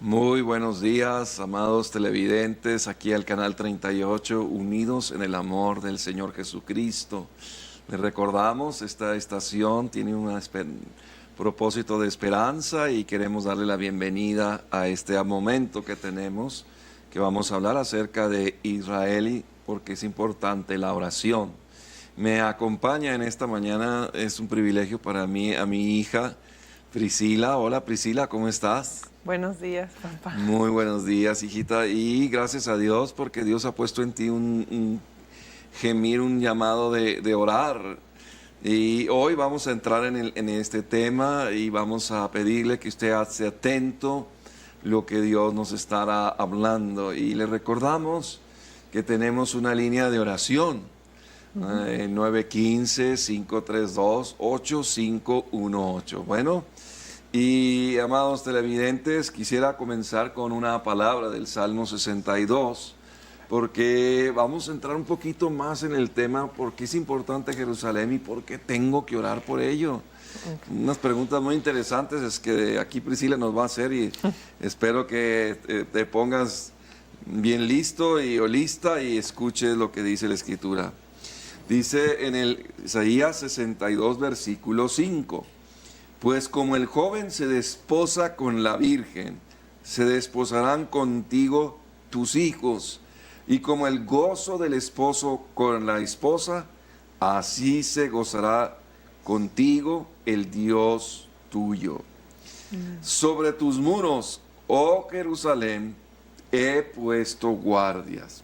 Muy buenos días, amados televidentes, aquí al canal 38, unidos en el amor del Señor Jesucristo. Les recordamos, esta estación tiene un propósito de esperanza y queremos darle la bienvenida a este momento que tenemos, que vamos a hablar acerca de Israel, porque es importante la oración. Me acompaña en esta mañana, es un privilegio para mí, a mi hija Priscila. Hola Priscila, ¿cómo estás? Buenos días, papá. Muy buenos días, hijita, y gracias a Dios porque Dios ha puesto en ti un gemir, un llamado de orar. Y hoy vamos a entrar en este tema y vamos a pedirle que usted esté atento lo que Dios nos estará hablando. Y le recordamos que tenemos una línea de oración, 915-532-8518. Bueno, y amados televidentes, quisiera comenzar con una palabra del Salmo 62, porque vamos a entrar un poquito más en el tema, porque es importante Jerusalén y por qué tengo que orar por ello. Unas preguntas muy interesantes es que aquí Priscila nos va a hacer y espero que te pongas bien listo o lista y escuches lo que dice la Escritura. Dice en el Isaías 62, versículo 5. Pues como el joven se desposa con la virgen, se desposarán contigo tus hijos, y como el gozo del esposo con la esposa, así se gozará contigo el Dios tuyo. Sobre tus muros, oh Jerusalén, he puesto guardias.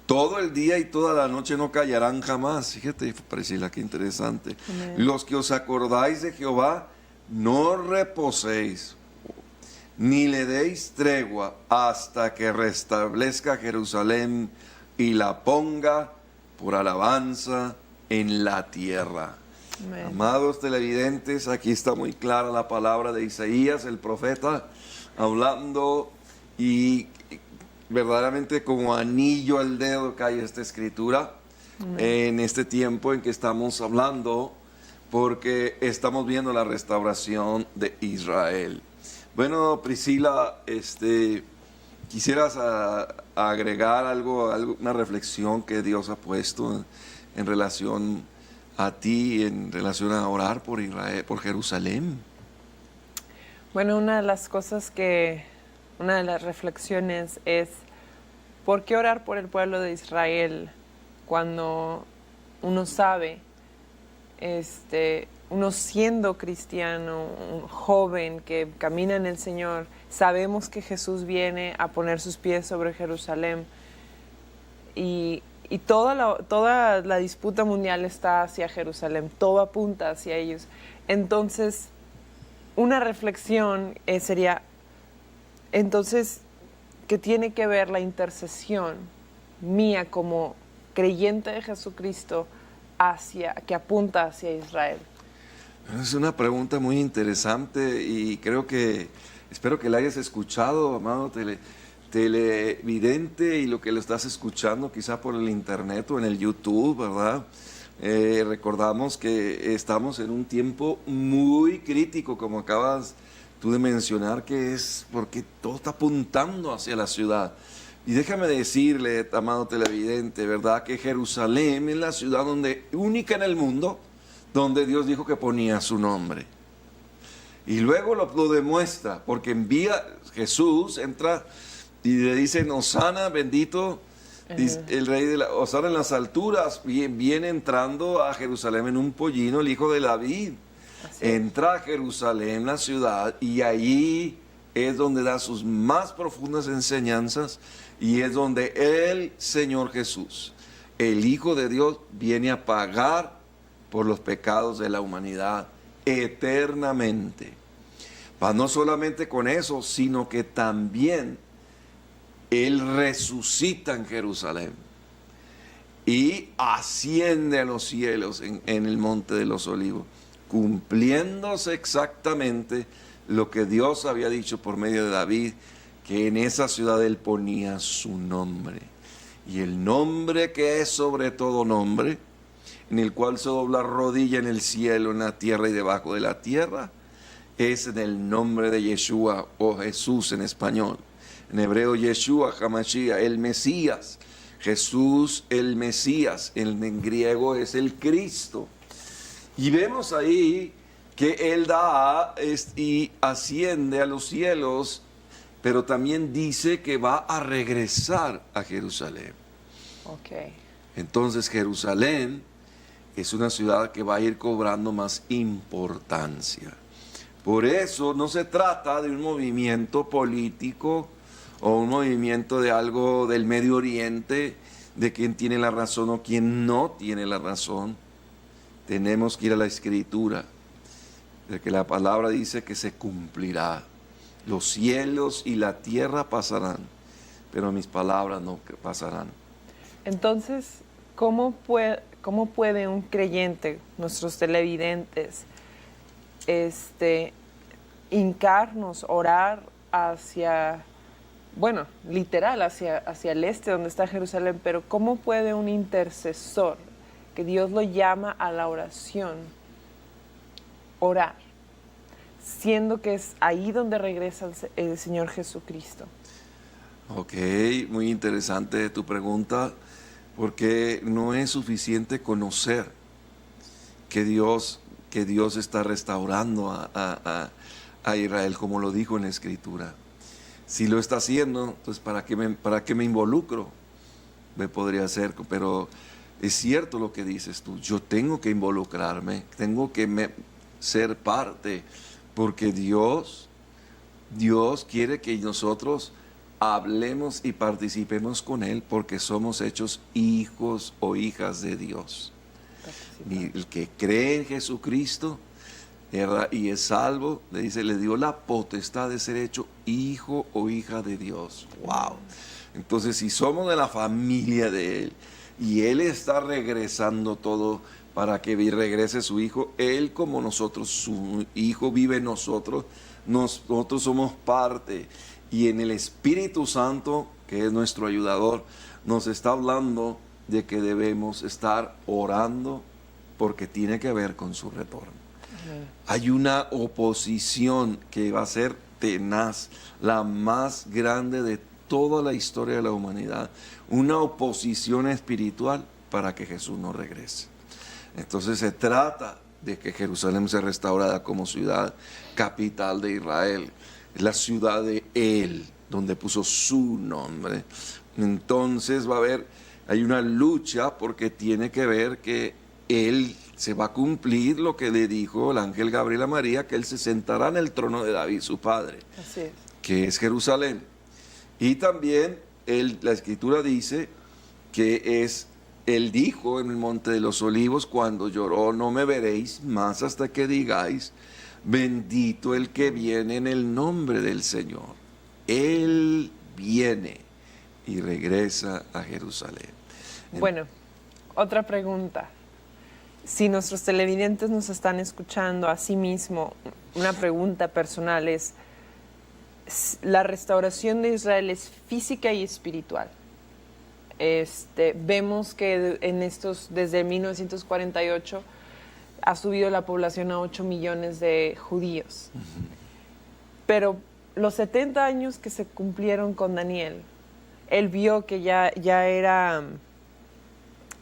Todo el día y toda la noche no callarán jamás. Fíjate, Priscila, qué interesante. Amén. Los que os acordáis de Jehová, no reposéis, ni le deis tregua hasta que restablezca Jerusalén y la ponga por alabanza en la tierra. Amén. Amados televidentes, aquí está muy clara la palabra de Isaías, el profeta, hablando, y verdaderamente como anillo al dedo cae esta escritura en este tiempo en que estamos hablando, porque estamos viendo la restauración de Israel. Bueno, Priscila, quisieras agregar algo, una reflexión que Dios ha puesto en relación a ti, en relación a orar por Israel, por Jerusalén. Bueno, una de las reflexiones es, ¿por qué orar por el pueblo de Israel cuando uno sabe, uno siendo cristiano, un joven que camina en el Señor, sabemos que Jesús viene a poner sus pies sobre Jerusalén y toda la disputa mundial está hacia Jerusalén, todo apunta hacia ellos? Entonces, una reflexión sería, entonces, ¿qué tiene que ver la intercesión mía como creyente de Jesucristo que apunta hacia Israel? Es una pregunta muy interesante y espero que la hayas escuchado, amado televidente, y lo que lo estás escuchando quizá por el internet o en el YouTube, ¿verdad? Recordamos que estamos en un tiempo muy crítico, como acabas tú de mencionar, que es porque todo está apuntando hacia la ciudad. Y déjame decirle, amado televidente, ¿verdad?, que Jerusalén es la ciudad única en el mundo donde Dios dijo que ponía su nombre. Y luego lo demuestra, porque Jesús entra y le dice: Hosana, bendito el rey Hosana en las alturas, viene entrando a Jerusalén en un pollino, el hijo de David. Entra a Jerusalén, la ciudad, y allí es donde da sus más profundas enseñanzas, y es donde el Señor Jesús, el Hijo de Dios, viene a pagar por los pecados de la humanidad eternamente. No solamente con eso, sino que también Él resucita en Jerusalén y asciende a los cielos en el Monte de los Olivos, cumpliéndose exactamente lo que Dios había dicho por medio de David, que en esa ciudad Él ponía su nombre. Y el nombre que es sobre todo nombre, en el cual se dobla rodilla en el cielo, en la tierra y debajo de la tierra, es en el nombre de Yeshua o Jesús en español. En hebreo, Yeshua HaMashiach, el Mesías. Jesús el Mesías, en griego es el Cristo. Y vemos ahí que Él da y asciende a los cielos, pero también dice que va a regresar a Jerusalén. Ok. Entonces Jerusalén es una ciudad que va a ir cobrando más importancia. Por eso no se trata de un movimiento político o un movimiento de algo del Medio Oriente, de quién tiene la razón o quién no tiene la razón. Tenemos que ir a la Escritura, de que la palabra dice que se cumplirá. Los cielos y la tierra pasarán, pero mis palabras no pasarán. Entonces, ¿cómo puede un creyente, nuestros televidentes, hincarnos, orar hacia, bueno, literal, hacia el este, donde está Jerusalén, pero cómo puede un intercesor, que Dios lo llama a la oración, orar, siendo que es ahí donde regresa el Señor Jesucristo? Ok, muy interesante tu pregunta, porque no es suficiente conocer que Dios está restaurando a Israel, como lo dijo en la Escritura. Si lo está haciendo, entonces ¿para qué me involucro? Me podría hacer, pero es cierto lo que dices tú. Yo tengo que involucrarme, tengo que ser parte, porque Dios quiere que nosotros hablemos y participemos con Él, porque somos hechos hijos o hijas de Dios. Y el que cree en Jesucristo y es salvo, le dio la potestad de ser hecho hijo o hija de Dios. ¡Wow! Entonces, si somos de la familia de Él y Él está regresando todo para que regrese su Hijo, Él como nosotros, su Hijo vive en nosotros somos parte. Y en el Espíritu Santo, que es nuestro ayudador, nos está hablando de que debemos estar orando porque tiene que ver con su retorno. Hay una oposición que va a ser tenaz, la más grande de toda la historia de la humanidad, una oposición espiritual para que Jesús no regrese. Entonces se trata de que Jerusalén sea restaurada como ciudad capital de Israel, la ciudad de Él, donde puso su nombre. Entonces hay una lucha porque tiene que ver que Él se va a cumplir lo que le dijo el ángel Gabriel a María, que Él se sentará en el trono de David, su padre, Así es. que es Jerusalén. Y también la Escritura dice que Él dijo en el Monte de los Olivos, cuando lloró: no me veréis más hasta que digáis, bendito el que viene en el nombre del Señor. Él viene y regresa a Jerusalén. Bueno, otra pregunta. Si nuestros televidentes nos están escuchando, asimismo, una pregunta personal es: ¿la restauración de Israel es física y espiritual? Vemos que desde 1948 ha subido la población a 8 millones de judíos. Pero los 70 años que se cumplieron con Daniel, él vio que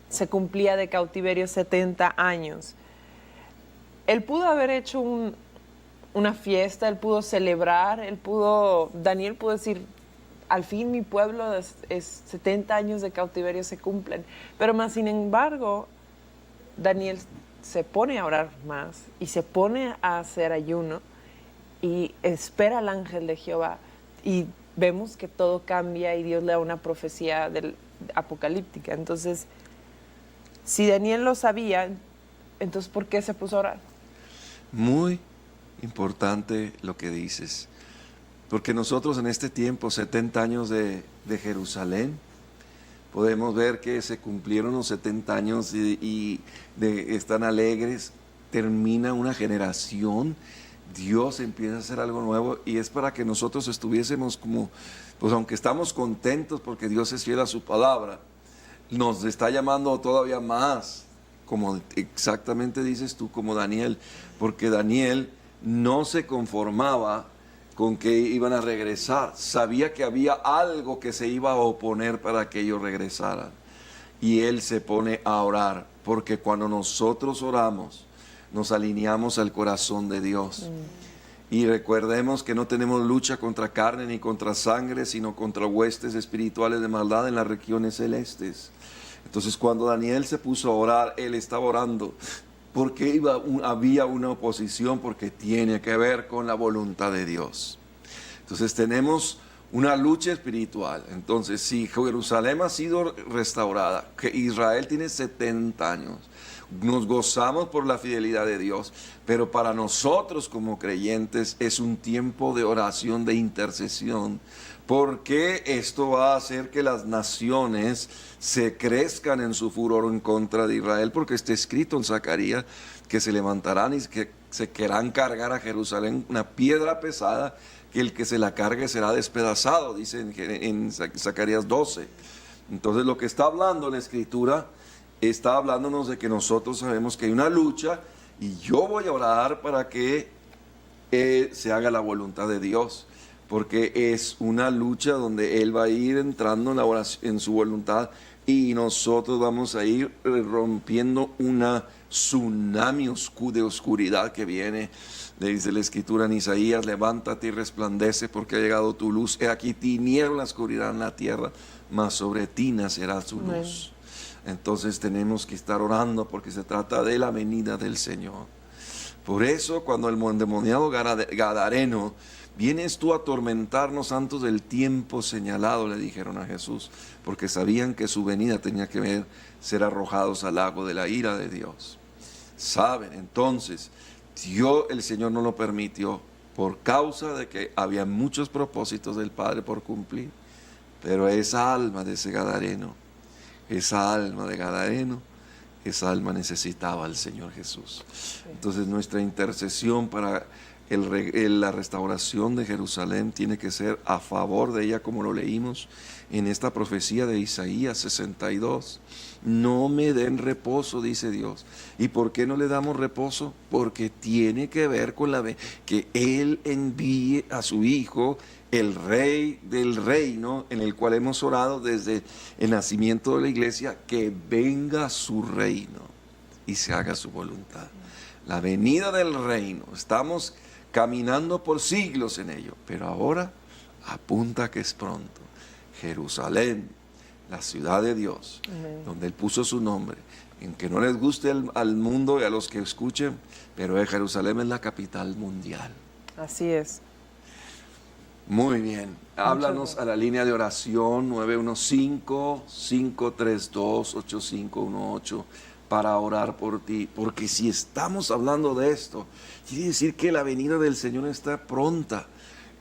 se cumplía de cautiverio 70 años. Él pudo haber hecho una fiesta, él pudo celebrar, Daniel pudo decir: al fin mi pueblo es 70 años de cautiverio se cumplen. Pero más sin embargo, Daniel se pone a orar más y se pone a hacer ayuno y espera al ángel de Jehová. Y vemos que todo cambia y Dios le da una profecía apocalíptica. Entonces, si Daniel lo sabía, entonces ¿por qué se puso a orar? Muy importante lo que dices, porque nosotros en este tiempo, 70 años de Jerusalén, podemos ver que se cumplieron los 70 años y están alegres, termina una generación, Dios empieza a hacer algo nuevo y es para que nosotros estuviésemos como, pues aunque estamos contentos porque Dios es fiel a su palabra, nos está llamando todavía más, como exactamente dices tú, como Daniel, porque Daniel no se conformaba con que iban a regresar. Sabía que había algo que se iba a oponer para que ellos regresaran. Y él se pone a orar, porque cuando nosotros oramos, nos alineamos al corazón de Dios. Y recordemos que no tenemos lucha contra carne ni contra sangre, sino contra huestes espirituales de maldad en las regiones celestes. Entonces, cuando Daniel se puso a orar, él estaba orando. ¿Por qué había una oposición? Porque tiene que ver con la voluntad de Dios. Entonces, tenemos una lucha espiritual. Entonces, si Jerusalén ha sido restaurada, que Israel tiene 70 años, nos gozamos por la fidelidad de Dios, pero para nosotros como creyentes es un tiempo de oración, de intercesión, porque esto va a hacer que las naciones se crezcan en su furor en contra de Israel, porque está escrito en Zacarías que se levantarán y que se querrán cargar a Jerusalén una piedra pesada, que el que se la cargue será despedazado, dice en Zacarías 12. Entonces lo que está hablando la Escritura está hablándonos de que nosotros sabemos que hay una lucha y yo voy a orar para que se haga la voluntad de Dios, porque es una lucha donde Él va a ir entrando en, la oración, en su voluntad, y nosotros vamos a ir rompiendo una tsunami de oscuridad que viene. Le dice la Escritura en Isaías: levántate y resplandece, porque ha llegado tu luz. He aquí tiniebla, oscuridad en la tierra, mas sobre ti nacerá su luz. Entonces tenemos que estar orando, porque se trata de la venida del Señor. Por eso, cuando el endemoniado gadareno: vienes tú a atormentarnos antes del tiempo señalado, le dijeron a Jesús, porque sabían que su venida tenía que ver ser arrojados al lago de la ira de Dios. Saben, entonces, el Señor no lo permitió por causa de que había muchos propósitos del Padre por cumplir. Pero esa alma de ese gadareno, esa alma necesitaba al Señor Jesús. Entonces nuestra intercesión para la restauración de Jerusalén tiene que ser a favor de ella, como lo leímos en esta profecía de Isaías 62. No me den reposo, dice Dios. ¿Y por qué no le damos reposo? Porque tiene que ver con que Él envíe a su Hijo, el Rey del reino, en el cual hemos orado desde el nacimiento de la iglesia, que venga su reino y se haga su voluntad. La venida del reino, estamos caminando por siglos en ello, pero ahora apunta que es pronto. Jerusalén, la ciudad de Dios, donde Él puso su nombre, en que no les guste al mundo y a los que escuchen, pero Jerusalén es la capital mundial. Así es. Muy bien, háblanos a la línea de oración 915-532-8518 para orar por ti, porque si estamos hablando de esto, quiere decir que la venida del Señor está pronta.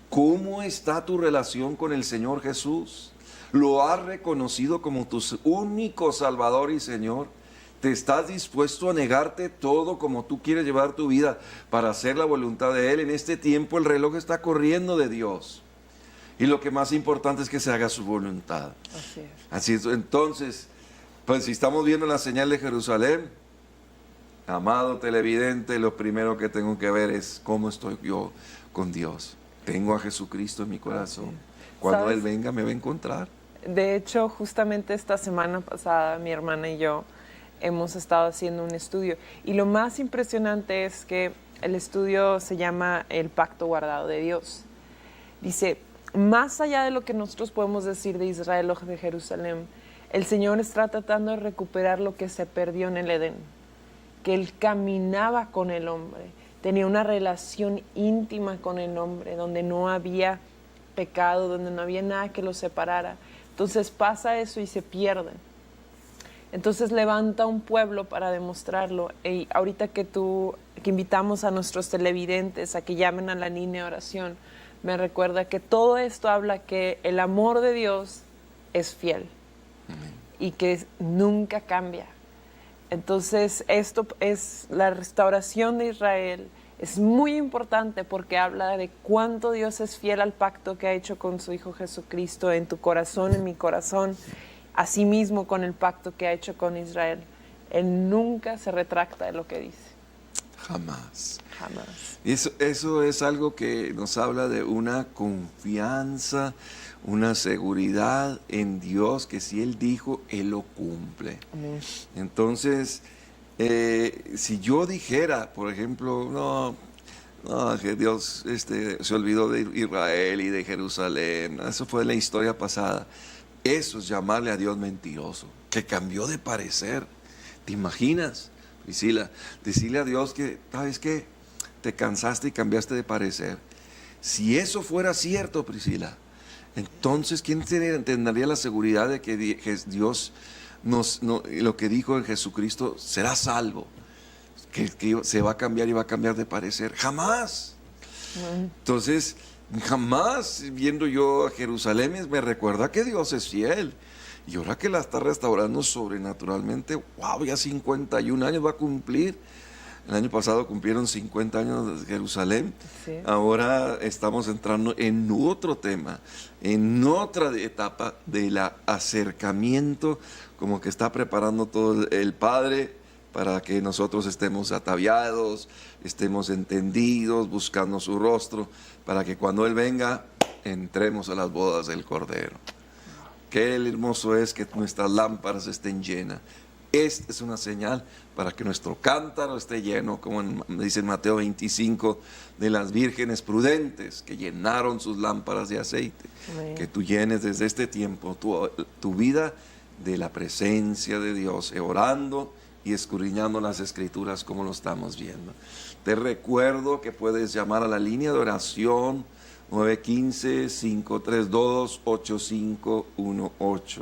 ¿Cómo está tu relación con el Señor Jesús? ¿Lo has reconocido como tu único Salvador y Señor? ¿Te estás dispuesto a negarte todo como tú quieres llevar tu vida para hacer la voluntad de Él? En este tiempo el reloj está corriendo de Dios. Y lo que más importante es que se haga su voluntad. Así es. Así es. Entonces, pues si estamos viendo la señal de Jerusalén, amado televidente, lo primero que tengo que ver es cómo estoy yo con Dios. Tengo a Jesucristo en mi corazón. Cuando Él venga me va a encontrar. De hecho, justamente esta semana pasada, mi hermana y yo hemos estado haciendo un estudio. Y lo más impresionante es que el estudio se llama El Pacto Guardado de Dios. Dice, más allá de lo que nosotros podemos decir de Israel o de Jerusalén, el Señor está tratando de recuperar lo que se perdió en el Edén. Que Él caminaba con el hombre, tenía una relación íntima con el hombre, donde no había pecado, donde no había nada que los separara. Entonces pasa eso y se pierden. Entonces levanta un pueblo para demostrarlo. Y ahorita que invitamos a nuestros televidentes a que llamen a la línea de oración, me recuerda que todo esto habla que el amor de Dios es fiel. Y que nunca cambia. Entonces esto es la restauración de Israel. Es muy importante porque habla de cuánto Dios es fiel al pacto que ha hecho con su Hijo Jesucristo en tu corazón, en mi corazón, asimismo con el pacto que ha hecho con Israel. Él nunca se retracta de lo que dice. Jamás. Jamás. Eso es algo que nos habla de una confianza, una seguridad en Dios, que si Él dijo, Él lo cumple. Amén. Entonces, si yo dijera, por ejemplo, no, que Dios se olvidó de Israel y de Jerusalén, eso fue la historia pasada. Eso es llamarle a Dios mentiroso, que cambió de parecer. ¿Te imaginas, Priscila? Decirle a Dios que, ¿sabes qué? Te cansaste y cambiaste de parecer. Si eso fuera cierto, Priscila, entonces, ¿quién tendría la seguridad de que Dios lo que dijo en Jesucristo será salvo? Que se va a cambiar y va a cambiar de parecer. Jamás. Entonces, jamás viendo yo a Jerusalén me recuerda que Dios es fiel. Y ahora que la está restaurando sobrenaturalmente, wow, ya 51 años va a cumplir. El año pasado cumplieron 50 años de Jerusalén. Sí. Ahora estamos entrando en otro tema, en otra etapa del acercamiento, como que está preparando todo el Padre para que nosotros estemos ataviados, estemos entendidos, buscando su rostro, para que cuando Él venga, entremos a las bodas del Cordero. Qué hermoso es que nuestras lámparas estén llenas. Esta es una señal para que nuestro cántaro esté lleno, como dice en Mateo 25, de las vírgenes prudentes que llenaron sus lámparas de aceite. Amén. Que tú llenes desde este tiempo tu vida de la presencia de Dios, orando y escudriñando las Escrituras como lo estamos viendo. Te recuerdo que puedes llamar a la línea de oración 915-532-8518.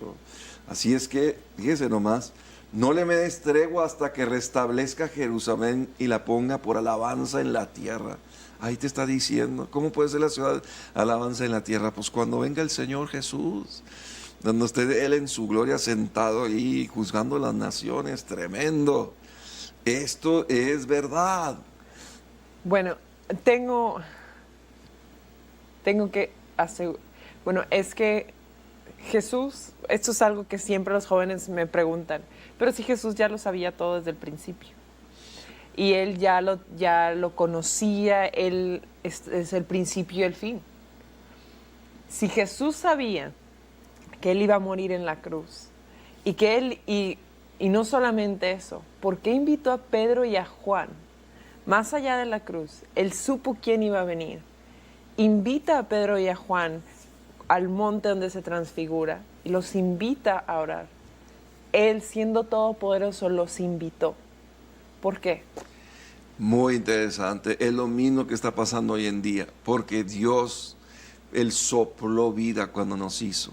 Así es que, fíjese nomás, no le me des tregua hasta que restablezca Jerusalén y la ponga por alabanza en la tierra. Ahí te está diciendo, ¿cómo puede ser la ciudad alabanza en la tierra? Pues cuando venga el Señor Jesús, donde esté Él en su gloria sentado ahí juzgando las naciones, tremendo. Esto es verdad. Bueno, tengo que bueno, es que Jesús, esto es algo que siempre los jóvenes me preguntan, pero si Jesús ya lo sabía todo desde el principio y Él ya lo conocía, Él es el principio y el fin. Si Jesús sabía que Él iba a morir en la cruz y que Él, y no solamente eso, ¿por qué invitó a Pedro y a Juan? Más allá de la cruz, Él supo quién iba a venir. Invita a Pedro y a Juan al monte donde se transfigura y los invita a orar. Él, siendo todopoderoso, los invitó. ¿Por qué? Muy interesante. Es lo mismo que está pasando hoy en día, porque Dios, Él sopló vida cuando nos hizo.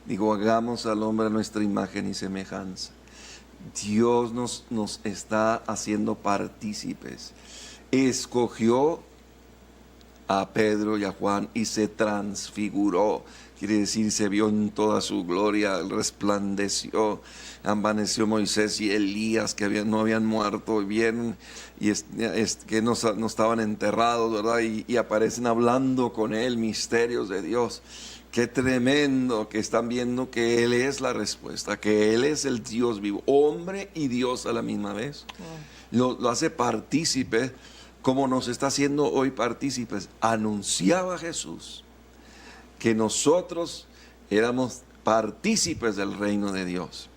Digo, hagamos al hombre a nuestra imagen y semejanza. Dios nos está haciendo partícipes. Escogió a Pedro y a Juan y se transfiguró. Quiere decir, se vio en toda su gloria, resplandeció, envaneció Moisés y Elías, que no habían muerto bien, y que no estaban enterrados, ¿verdad? Y aparecen hablando con él misterios de Dios. Qué tremendo que están viendo que Él es la respuesta, que Él es el Dios vivo, hombre y Dios a la misma vez. Lo hace partícipe, como nos está haciendo hoy partícipes. Anunciaba Jesús que nosotros éramos partícipes del reino de Dios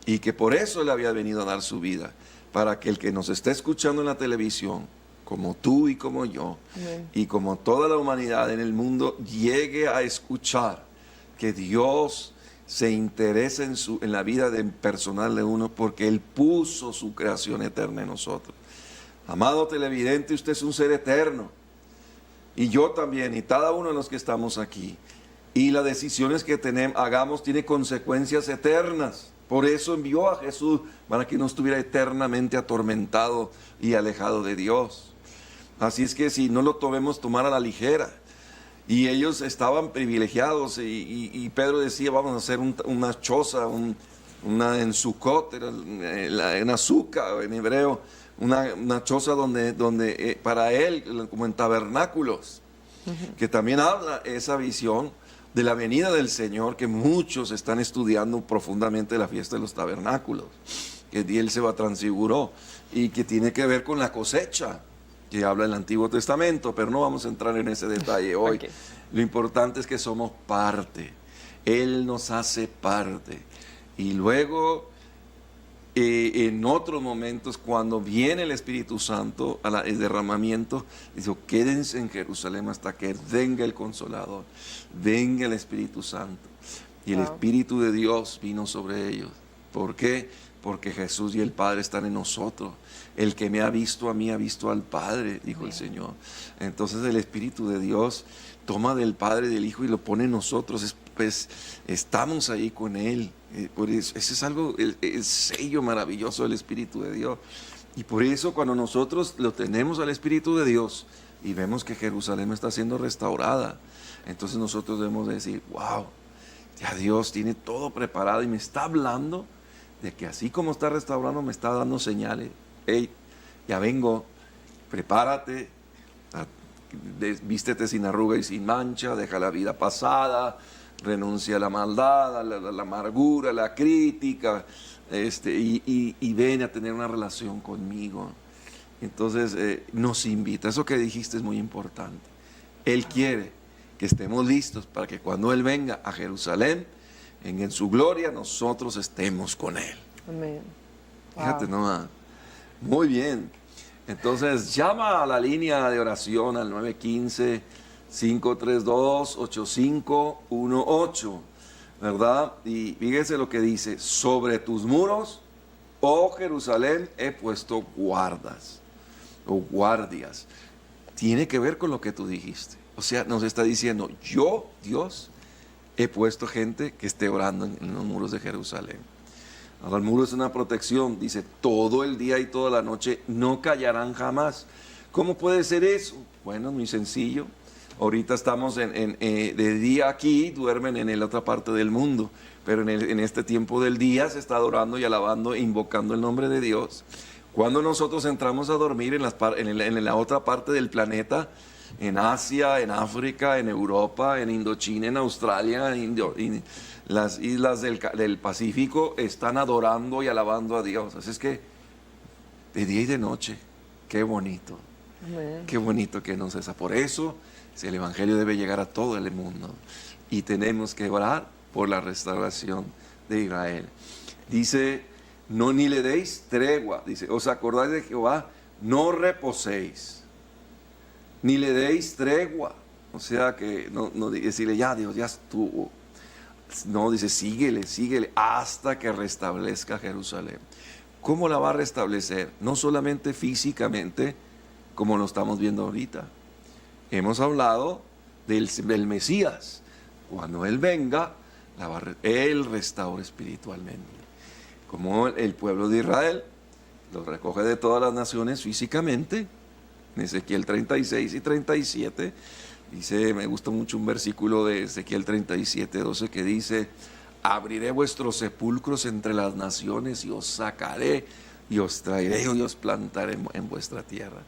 y que por eso Él había venido a dar su vida, para que el que nos esté escuchando en la televisión, como tú y como yo, Amén. y como toda la humanidad en el mundo, llegue a escuchar que Dios se interesa en la vida personal de uno, porque Él puso su creación eterna en nosotros. Amado televidente, usted es un ser eterno, y yo también, y cada uno de los que estamos aquí, y las decisiones que hagamos tiene consecuencias eternas. Por eso envió a Jesús, para que no estuviera eternamente atormentado y alejado de Dios. Así es que si no lo tomar a la ligera. Y ellos estaban privilegiados, y Pedro decía, vamos a hacer una choza, en Sucot, en azúcar en hebreo, una choza donde para él, como en tabernáculos, que también habla esa visión de la venida del Señor, que muchos están estudiando profundamente la fiesta de los tabernáculos, que él se va transfiguró y que tiene que ver con la cosecha que habla el Antiguo Testamento, pero no vamos a entrar en ese detalle hoy. Okay. Lo importante es que somos parte. Él nos hace parte. Y luego, en otros momentos, cuando viene el Espíritu Santo, el derramamiento, dice, quédense en Jerusalén hasta que venga el Consolador, venga el Espíritu Santo. Y el Espíritu de Dios vino sobre ellos. ¿Por qué? Porque Jesús y el Padre están en nosotros. El que me ha visto a mí ha visto al Padre, dijo el Señor. Entonces el Espíritu de Dios toma del Padre y del Hijo y lo pone en nosotros. Pues estamos ahí con Él. Por eso, ese es algo, el sello maravilloso del Espíritu de Dios. Y por eso cuando nosotros lo tenemos al Espíritu de Dios y vemos que Jerusalén está siendo restaurada, entonces nosotros debemos decir, wow, ya Dios tiene todo preparado y me está hablando de que así como está restaurando, me está dando señales. Hey, ya vengo, prepárate, vístete sin arruga y sin mancha, deja la vida pasada, renuncia a la maldad, a la amargura, a la crítica, y ven a tener una relación conmigo. Entonces nos invita, eso que dijiste es muy importante. Él quiere que estemos listos para que cuando Él venga a Jerusalén, en su gloria, nosotros estemos con Él. Amén. Fíjate nomás. Muy bien. Entonces, llama a la línea de oración al 915-532-8518, ¿verdad? Y fíjese lo que dice, sobre tus muros, oh Jerusalén, he puesto guardas o guardias. Tiene que ver con lo que tú dijiste. O sea, nos está diciendo, yo, Dios, he puesto gente que esté orando en los muros de Jerusalén. Ahora, el muro es una protección, dice, todo el día y toda la noche no callarán jamás. ¿Cómo puede ser eso? Bueno, muy sencillo. Ahorita estamos de día aquí, duermen en la otra parte del mundo, pero en este tiempo del día se está adorando y alabando e invocando el nombre de Dios. Cuando nosotros entramos a dormir en la otra parte del planeta, en Asia, en África, en Europa, en Indochina, en Australia, las islas del Pacífico están adorando y alabando a Dios. Así es que de día y de noche, qué bonito. Amén. Qué bonito que nos es. Por eso el Evangelio debe llegar a todo el mundo y tenemos que orar por la restauración de Israel. Dice, no ni le deis tregua. Dice, os acordáis de Jehová, no reposéis, ni le deis tregua. O sea que no decirle, ya Dios, ya estuvo. No, dice, síguele hasta que restablezca Jerusalén. ¿Cómo la va a restablecer? No solamente físicamente, como lo estamos viendo ahorita. Hemos hablado del Mesías. Cuando Él venga, Él restaura espiritualmente. Como el pueblo de Israel lo recoge de todas las naciones físicamente, en Ezequiel 36 y 37, dice, me gusta mucho un versículo de Ezequiel 37, 12 que dice, abriré vuestros sepulcros entre las naciones y os sacaré y os traeré y os plantaré en vuestra tierra.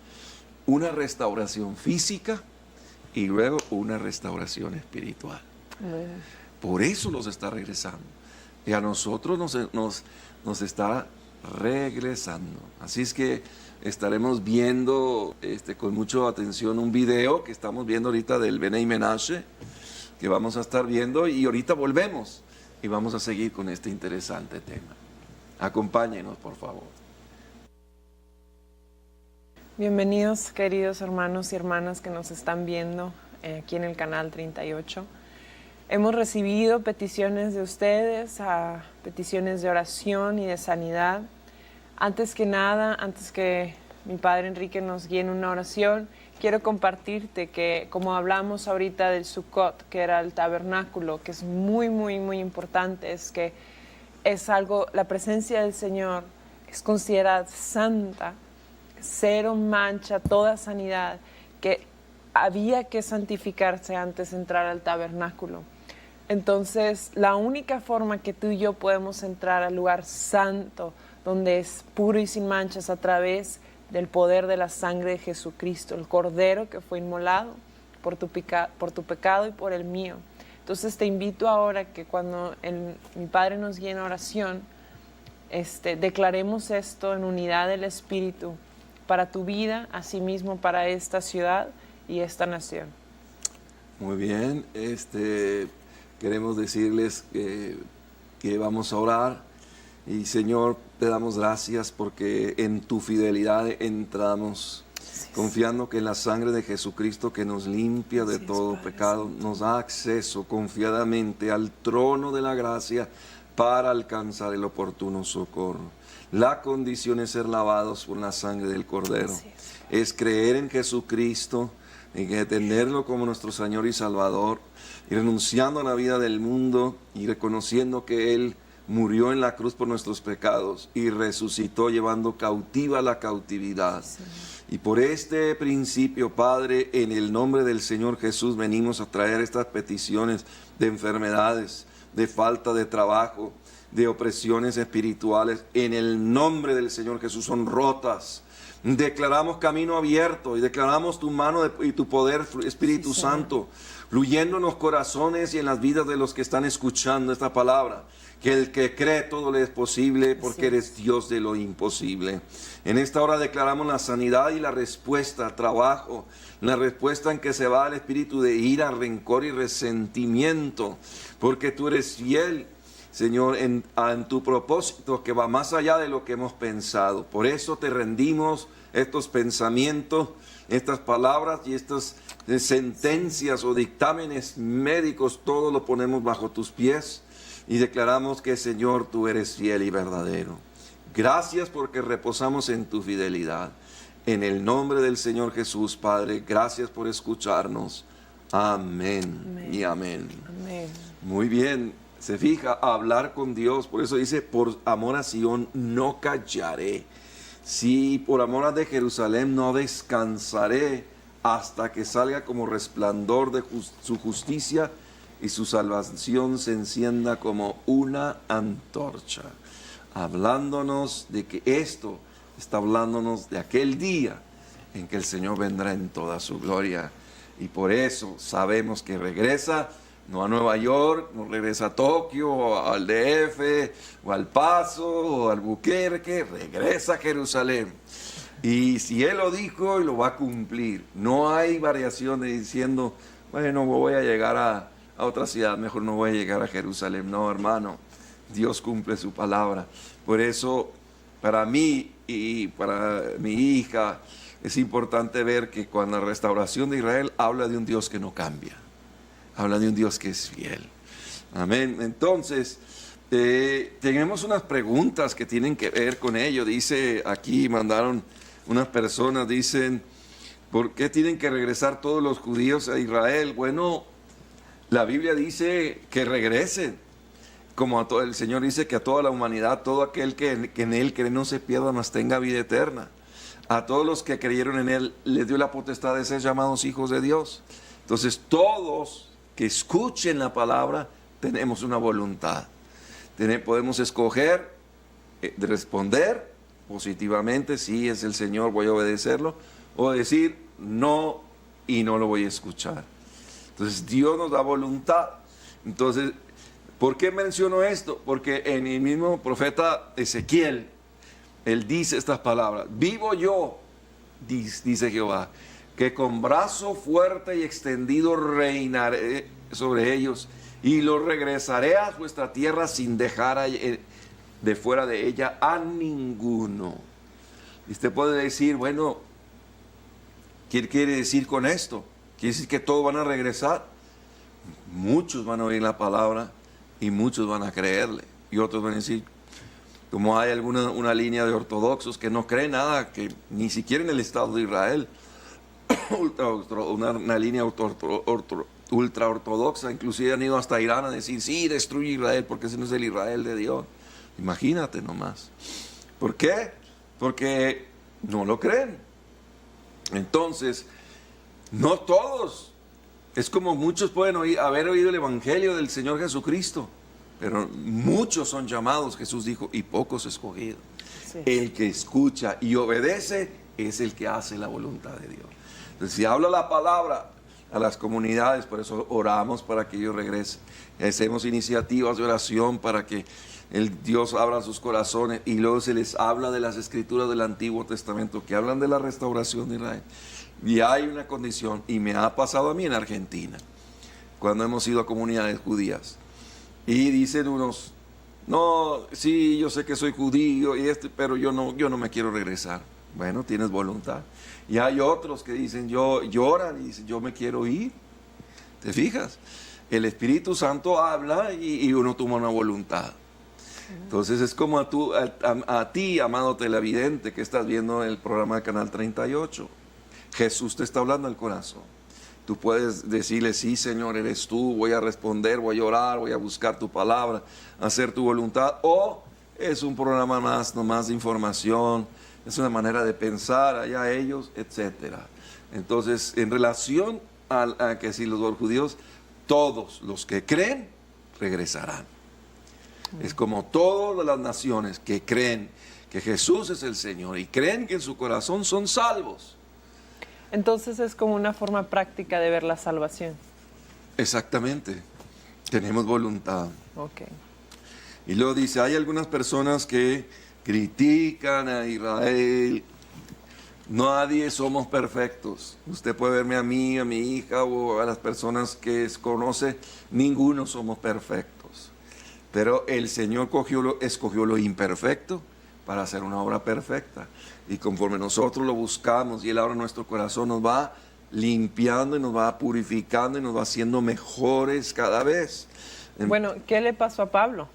Una restauración física y luego una restauración espiritual. Por eso los está regresando. Y a nosotros nos está regresando. Así es que estaremos viendo con mucha atención un video que estamos viendo ahorita del Benei Menashe, que vamos a estar viendo, y ahorita volvemos y vamos a seguir con este interesante tema. Acompáñenos, por favor. Bienvenidos, queridos hermanos y hermanas que nos están viendo aquí en el canal 38. Hemos recibido peticiones de ustedes, peticiones de oración y de sanidad. Antes que nada, antes que mi padre Enrique nos guíe en una oración, quiero compartirte que, como hablamos ahorita del Sukkot, que era el tabernáculo, que es muy, muy, muy importante, es que es algo, la presencia del Señor es considerada santa, cero mancha, toda sanidad, que había que santificarse antes de entrar al tabernáculo. Entonces, la única forma que tú y yo podemos entrar al lugar santo, donde es puro y sin manchas, a través del poder de la sangre de Jesucristo, el Cordero que fue inmolado por tu pecado y por el mío. Entonces te invito ahora que cuando mi Padre nos guíe en oración, declaremos esto en unidad del Espíritu para tu vida, asimismo para esta ciudad y esta nación. Muy bien, queremos decirles que vamos a orar y Señor, te damos gracias porque en tu fidelidad entramos, confiando que en la sangre de Jesucristo que nos limpia de todo pecado, nos da acceso confiadamente al trono de la gracia para alcanzar el oportuno socorro. La condición es ser lavados por la sangre del Cordero, es creer en Jesucristo, en tenerlo como nuestro Señor y Salvador, y renunciando a la vida del mundo y reconociendo que Él murió en la cruz por nuestros pecados y resucitó llevando cautiva la cautividad. Sí. Y por este principio, Padre, en el nombre del Señor Jesús venimos a traer estas peticiones de enfermedades, de falta de trabajo, de opresiones espirituales. En el nombre del Señor Jesús son rotas. Declaramos camino abierto y declaramos tu mano y tu poder, Espíritu Santo, fluyendo en los corazones y en las vidas de los que están escuchando esta palabra. Que el que cree todo le es posible porque eres Dios de lo imposible. En esta hora declaramos la sanidad y la respuesta al trabajo, la respuesta en que se va el espíritu de ira, rencor y resentimiento, porque tú eres fiel, Señor, en tu propósito que va más allá de lo que hemos pensado. Por eso te rendimos estos pensamientos, estas palabras y estas sentencias o dictámenes médicos, todo lo ponemos bajo tus pies. Y declaramos que, Señor, tú eres fiel y verdadero. Gracias porque reposamos en tu fidelidad. En el nombre del Señor Jesús, Padre, gracias por escucharnos. Amén, amén. Y amén. Amén. Muy bien, se fija, hablar con Dios. Por eso dice, por amor a Sion no callaré. Sí, por amor de Jerusalén no descansaré hasta que salga como resplandor de su justicia y su salvación se encienda como una antorcha. Hablándonos de que esto está hablándonos de aquel día en que el Señor vendrá en toda su gloria. Y por eso sabemos que regresa, no a Nueva York, no regresa a Tokio, o al DF, o al Paso, o al Albuquerque, regresa a Jerusalén. Y si Él lo dijo, lo va a cumplir. No hay variaciones diciendo, bueno, voy a llegar a otra ciudad, mejor no voy a llegar a Jerusalén. No, hermano, Dios cumple su palabra. Por eso, para mí y para mi hija, es importante ver que cuando la restauración de Israel habla de un Dios que no cambia, habla de un Dios que es fiel. Amén. Entonces, tenemos unas preguntas que tienen que ver con ello. Dice aquí, mandaron unas personas, dicen, ¿por qué tienen que regresar todos los judíos a Israel? Bueno, la Biblia dice que regresen, como a todo, el Señor dice que a toda la humanidad, todo aquel que en Él cree no se pierda, mas tenga vida eterna. A todos los que creyeron en Él, les dio la potestad de ser llamados hijos de Dios. Entonces, todos que escuchen la palabra, tenemos una voluntad. Podemos escoger de responder positivamente, sí, es el Señor, voy a obedecerlo, o decir no y no lo voy a escuchar. Entonces Dios nos da voluntad. Entonces, ¿por qué menciono esto? Porque en el mismo profeta Ezequiel, él dice estas palabras: vivo yo, dice Jehová, que con brazo fuerte y extendido reinaré sobre ellos y los regresaré a vuestra tierra sin dejar de fuera de ella a ninguno. Y usted puede decir, bueno, ¿qué quiere decir con esto? ¿Quiere decir que todos van a regresar? Muchos van a oír la palabra y muchos van a creerle. Y otros van a decir, como hay una línea de ortodoxos que no creen nada, que ni siquiera en el Estado de Israel, una línea ultra ortodoxa, inclusive han ido hasta Irán a decir, sí, destruye Israel porque ese no es el Israel de Dios. Imagínate nomás. ¿Por qué? Porque no lo creen. Entonces, no todos. Es como muchos pueden haber oído el Evangelio del Señor Jesucristo, pero muchos son llamados, Jesús dijo, y pocos escogidos. Sí. El que escucha y obedece es el que hace la voluntad de Dios. Entonces, si habla la palabra, a las comunidades, por eso oramos para que ellos regresen. Hacemos iniciativas de oración para que el Dios abra sus corazones, y luego se les habla de las escrituras del Antiguo Testamento que hablan de la restauración de Israel. Y hay una condición, y me ha pasado a mí en Argentina, cuando hemos ido a comunidades judías, y dicen unos: no, sí, yo sé que soy judío, pero yo no me quiero regresar. Bueno, tienes voluntad. Y hay otros que dicen, lloran y dicen: yo me quiero ir. ¿Te fijas? El Espíritu Santo habla y uno toma una voluntad. Entonces es como a ti, amado televidente, que estás viendo el programa de Canal 38. Jesús te está hablando al corazón. Tú puedes decirle: sí, Señor, eres tú, voy a responder, voy a orar, voy a buscar tu palabra, hacer tu voluntad. O es un programa más, nomás de información, es una manera de pensar, allá ellos, etcétera. Entonces, en relación a que si los judíos, todos los que creen, regresarán. Es como todas las naciones que creen que Jesús es el Señor y creen que en su corazón son salvos. Entonces es como una forma práctica de ver la salvación. Exactamente. Tenemos voluntad. Ok. Y luego dice, hay algunas personas que critican a Israel. Nadie somos perfectos. Usted puede verme a mí, a mi hija o a las personas que conoce. Ninguno somos perfectos. Pero el Señor escogió lo imperfecto para hacer una obra perfecta. Y conforme nosotros lo buscamos y Él ahora nuestro corazón, nos va limpiando y nos va purificando y nos va haciendo mejores cada vez. Bueno, ¿qué le pasó a Pablo?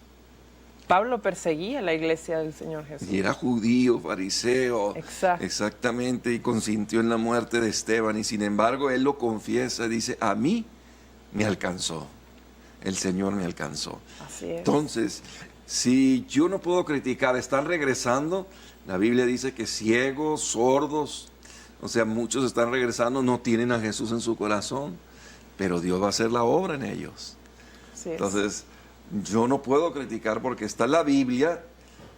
Pablo perseguía la iglesia del Señor Jesús. Y era judío, fariseo. Exacto. Exactamente, y consintió en la muerte de Esteban. Y sin embargo, él lo confiesa, dice: a mí me alcanzó. El Señor me alcanzó. Así es. Entonces, si yo no puedo criticar, están regresando. La Biblia dice que ciegos, sordos, o sea, muchos están regresando, no tienen a Jesús en su corazón, pero Dios va a hacer la obra en ellos. Así es. Entonces, yo no puedo criticar porque está en la Biblia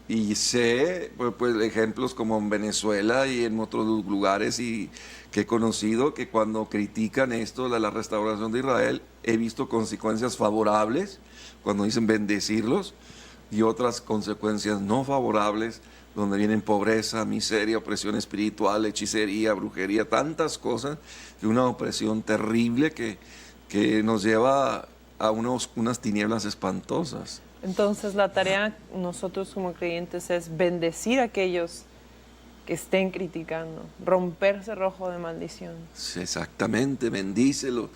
y sé pues, ejemplos como en Venezuela y en otros lugares y que he conocido que cuando critican esto de la restauración de Israel, he visto consecuencias favorables cuando dicen bendecirlos y otras consecuencias no favorables donde vienen pobreza, miseria, opresión espiritual, hechicería, brujería, tantas cosas, y una opresión terrible que nos lleva a unas tinieblas espantosas. Entonces la tarea nosotros como creyentes es bendecir a aquellos que estén criticando, romper ese rojo de maldición. Sí, exactamente, bendícelo,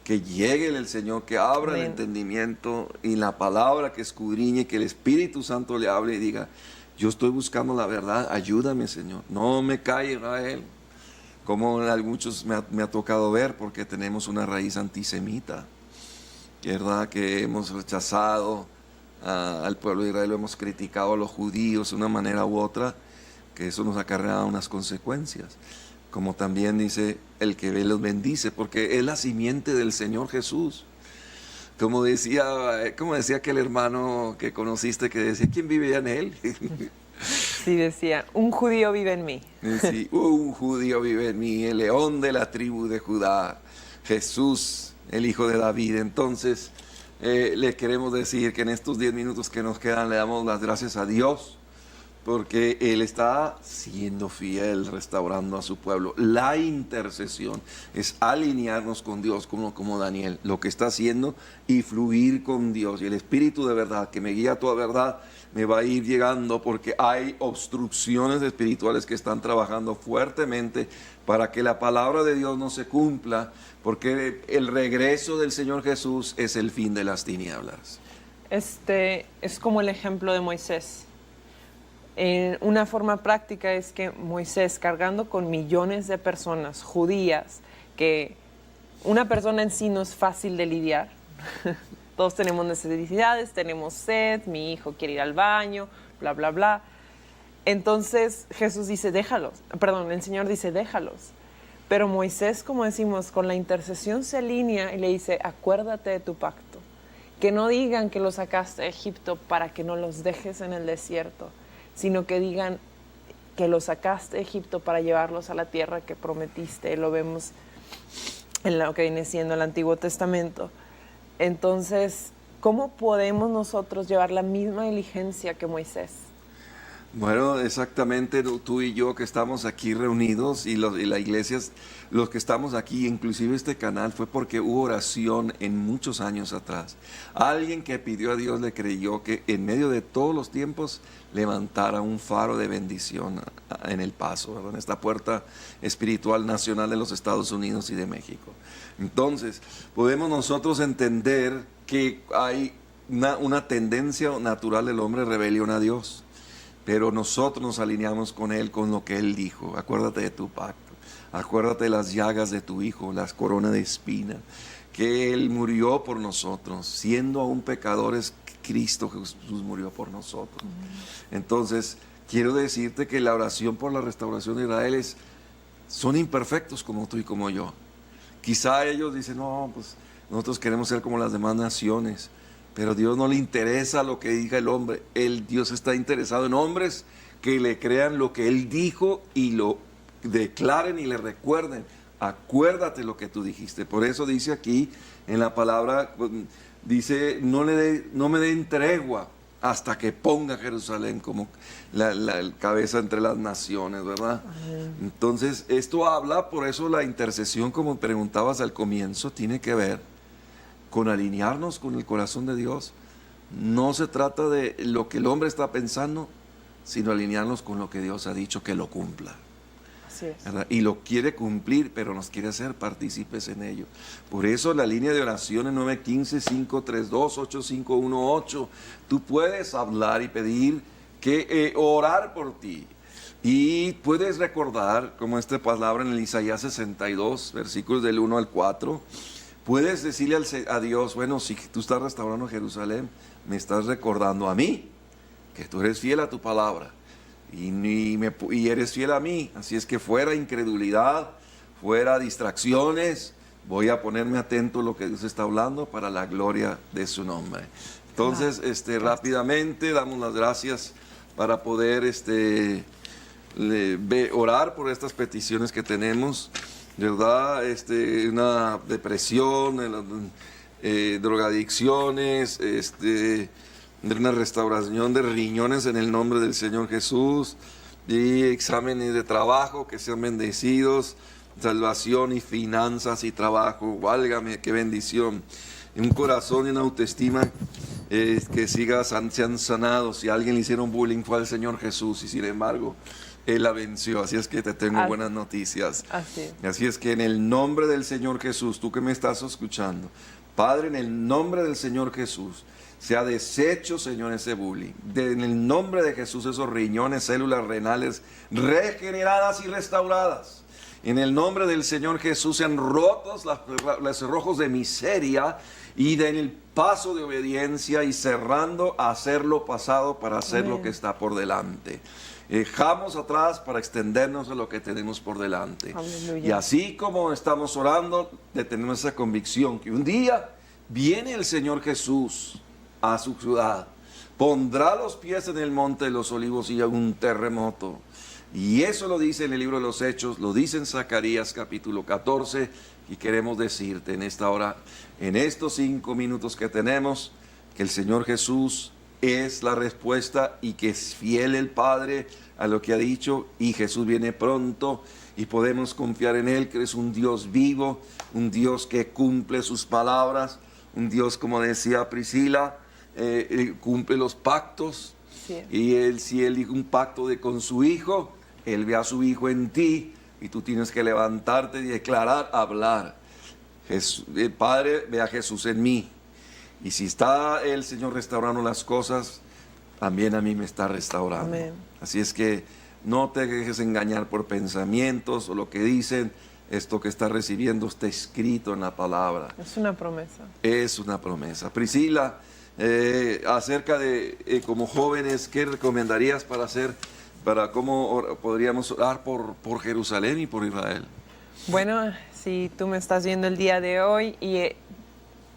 que llegue el Señor, que abra Amén. el entendimiento y la palabra que escudriñe, que el Espíritu Santo le hable y diga: yo estoy buscando la verdad, ayúdame, Señor, no me cae Israel. Como a muchos me ha tocado ver, porque tenemos una raíz antisemita, ¿verdad? Que hemos rechazado al pueblo de Israel, lo hemos criticado a los judíos de una manera u otra, que eso nos acarrea unas consecuencias. Como también dice, el que ve los bendice, porque es la simiente del Señor Jesús. Como decía aquel hermano que conociste, que decía: ¿quién vivía en él? Sí, decía, un judío vive en mí. Sí, un judío vive en mí, el león de la tribu de Judá, Jesús, el hijo de David. Entonces, le queremos decir que en estos 10 minutos que nos quedan le damos las gracias a Dios, porque Él está siendo fiel, restaurando a su pueblo. La intercesión es alinearnos con Dios, como Daniel, lo que está haciendo, y fluir con Dios. Y el Espíritu de verdad, que me guía a toda verdad, me va a ir llegando, porque hay obstrucciones espirituales que están trabajando fuertemente para que la palabra de Dios no se cumpla, porque el regreso del Señor Jesús es el fin de las tinieblas. Es como el ejemplo de Moisés. Una forma práctica es que Moisés, cargando con millones de personas judías, que una persona en sí no es fácil de lidiar. Todos tenemos necesidades, tenemos sed, mi hijo quiere ir al baño, bla, bla, bla. Entonces Jesús dice, el Señor dice, déjalos. Pero Moisés, como decimos, con la intercesión se alinea y le dice, acuérdate de tu pacto. Que no digan que los sacaste de Egipto para que no los dejes en el desierto, sino que digan que los sacaste de Egipto para llevarlos a la tierra que prometiste. Lo vemos en lo que viene siendo el Antiguo Testamento. Entonces, ¿cómo podemos nosotros llevar la misma diligencia que Moisés? Bueno, exactamente tú y yo que estamos aquí reunidos y la iglesia, los que estamos aquí, inclusive este canal, fue porque hubo oración en muchos años atrás. Alguien que pidió a Dios le creyó que en medio de todos los tiempos levantara un faro de bendición en El Paso, ¿verdad? En esta puerta espiritual nacional de los Estados Unidos y de México. Entonces, podemos nosotros entender que hay una tendencia natural del hombre rebelión a Dios. Pero nosotros nos alineamos con Él, con lo que Él dijo. Acuérdate de tu pacto. Acuérdate de las llagas de tu Hijo, las coronas de espina. Que Él murió por nosotros. Siendo aún pecadores, Cristo Jesús murió por nosotros. Entonces, quiero decirte que la oración por la restauración de Israel son imperfectos como tú y como yo. Quizá ellos dicen, no, pues nosotros queremos ser como las demás naciones. Pero a Dios no le interesa lo que diga el hombre. Dios está interesado en hombres que le crean lo que Él dijo y lo declaren y le recuerden. Acuérdate lo que tú dijiste. Por eso dice aquí en la palabra, dice, no me den tregua hasta que ponga Jerusalén como la cabeza entre las naciones, ¿verdad? Entonces, esto habla, por eso la intercesión, como preguntabas al comienzo, tiene que ver con alinearnos con el corazón de Dios. No se trata de lo que el hombre está pensando, sino alinearnos con lo que Dios ha dicho que lo cumpla. Así es. ¿Verdad? Y lo quiere cumplir, pero nos quiere hacer partícipes en ello. Por eso la línea de oración es 915-532-8518. Tú puedes hablar y pedir que orar por ti. Y puedes recordar, como esta palabra en el Isaías 62, versículos del 1 al 4, puedes decirle a Dios, bueno, si tú estás restaurando Jerusalén, me estás recordando a mí, que tú eres fiel a tu palabra, y eres fiel a mí, así es que fuera incredulidad, fuera distracciones, voy a ponerme atento a lo que Dios está hablando para la gloria de su nombre. Entonces, rápidamente damos las gracias para poder orar por estas peticiones que tenemos. ¿Verdad? Una depresión, drogadicciones, una restauración de riñones en el nombre del Señor Jesús, y exámenes de trabajo que sean bendecidos, salvación y finanzas y trabajo, válgame, qué bendición. Un corazón y una autoestima que sean sanados. Si a alguien le hicieron bullying fue al Señor Jesús, y sin embargo Él la venció. Así es que te tengo buenas noticias. Así es que en el nombre del Señor Jesús, tú que me estás escuchando, Padre, en el nombre del Señor Jesús, sea deshecho, Señor, ese bullying. En el nombre de Jesús, esos riñones, células renales regeneradas y restauradas. En el nombre del Señor Jesús sean rotos los cerrojos de miseria y den el paso de obediencia y cerrando a hacer lo pasado para hacer lo que está por delante. Dejamos atrás para extendernos a lo que tenemos por delante. Aleluya. Y así como estamos orando, tenemos esa convicción que un día viene el Señor Jesús a su ciudad, pondrá los pies en el monte de los olivos y habrá un terremoto. Y eso lo dice en el libro de los Hechos, lo dice en Zacarías capítulo 14, y queremos decirte en esta hora, en estos 5 minutos que tenemos, que el Señor Jesús es la respuesta y que es fiel el Padre a lo que ha dicho, y Jesús viene pronto y podemos confiar en Él, que es un Dios vivo, un Dios que cumple sus palabras, un Dios, como decía Priscila, cumple los pactos. Sí. Y si Él dijo un pacto con su Hijo, Él ve a su Hijo en ti y tú tienes que levantarte y declarar, hablar. El Padre ve a Jesús en mí. Y si está el Señor restaurando las cosas, también a mí me está restaurando. Amén. Así es que no te dejes engañar por pensamientos o lo que dicen. Esto que estás recibiendo está escrito en la palabra. Es una promesa. Es una promesa. Priscila, acerca de como jóvenes, ¿qué recomendarías para cómo podríamos orar por Jerusalén y por Israel? Bueno, si tú me estás viendo el día de hoy y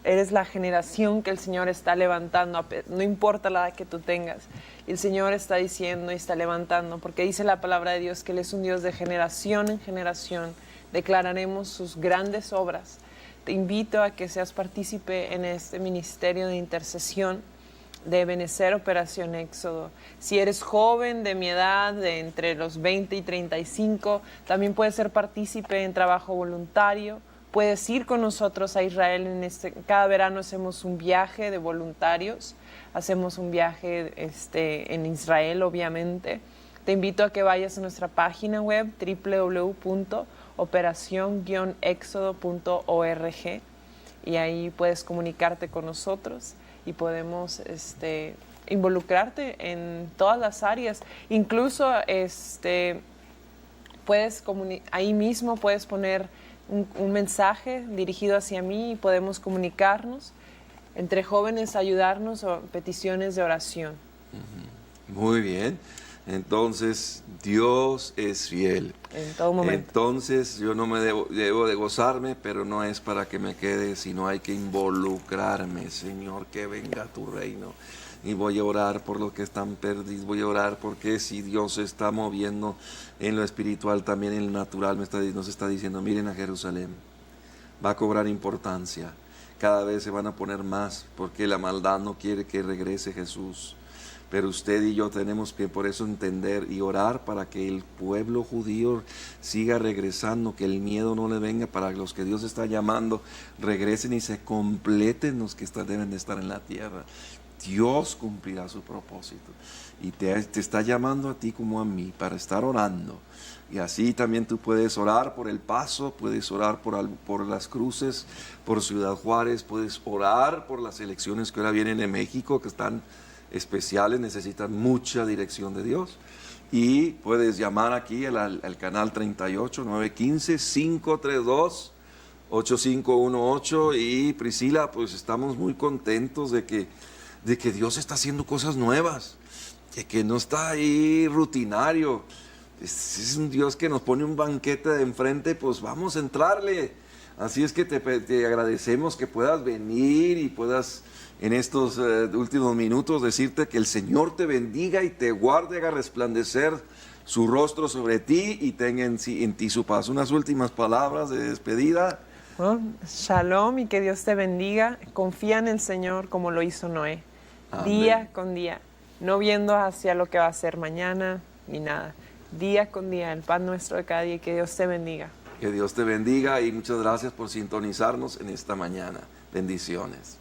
eres la generación que el Señor está levantando, no importa la edad que tú tengas. El Señor está diciendo y está levantando, porque dice la palabra de Dios que Él es un Dios de generación en generación. Declararemos sus grandes obras. Te invito a que seas partícipe en este ministerio de intercesión de Ebenecer Operación Éxodo. Si eres joven de mi edad, de entre los 20 y 35, también puedes ser partícipe en trabajo voluntario. Puedes ir con nosotros a Israel. Cada verano hacemos un viaje de voluntarios. Hacemos un viaje en Israel, obviamente. Te invito a que vayas a nuestra página web www.operacion-exodo.org y ahí puedes comunicarte con nosotros y podemos involucrarte en todas las áreas. Incluso ahí mismo puedes poner un mensaje dirigido hacia mí y podemos comunicarnos entre jóvenes, ayudarnos o peticiones de oración. Muy bien. Entonces, Dios es fiel. En todo momento. Entonces, yo no me debo de gozarme, pero no es para que me quede, sino hay que involucrarme, Señor, que venga tu reino. Y voy a orar por los que están perdidos, voy a orar porque si Dios se está moviendo en lo espiritual, también en lo natural, nos está diciendo, miren a Jerusalén, va a cobrar importancia. Cada vez se van a poner más, porque la maldad no quiere que regrese Jesús. Pero usted y yo tenemos que por eso entender y orar para que el pueblo judío siga regresando, que el miedo no le venga, para los que Dios está llamando, regresen y se completen los que deben de estar en la tierra. Dios cumplirá su propósito y te está llamando a ti como a mí para estar orando. Y así también tú puedes orar por El Paso, puedes orar por Las Cruces, por Ciudad Juárez, puedes orar por las elecciones que ahora vienen en México, que están especiales, necesitan mucha dirección de Dios. Y puedes llamar aquí al canal 38 915 532 8518. Y Priscila, pues estamos muy contentos de que Dios está haciendo cosas nuevas, de que no está ahí rutinario. Es un Dios que nos pone un banquete de enfrente, pues vamos a entrarle. Así es que te agradecemos que puedas venir y puedas en estos últimos minutos decirte que el Señor te bendiga y te guarde, haga resplandecer su rostro sobre ti y tenga en ti su paz. Unas últimas palabras de despedida. Bueno, shalom y que Dios te bendiga. Confía en el Señor como lo hizo Noé. Amén. Día con día, no viendo hacia lo que va a ser mañana ni nada. Día con día, el pan nuestro de cada día, y que Dios te bendiga. Que Dios te bendiga y muchas gracias por sintonizarnos en esta mañana. Bendiciones.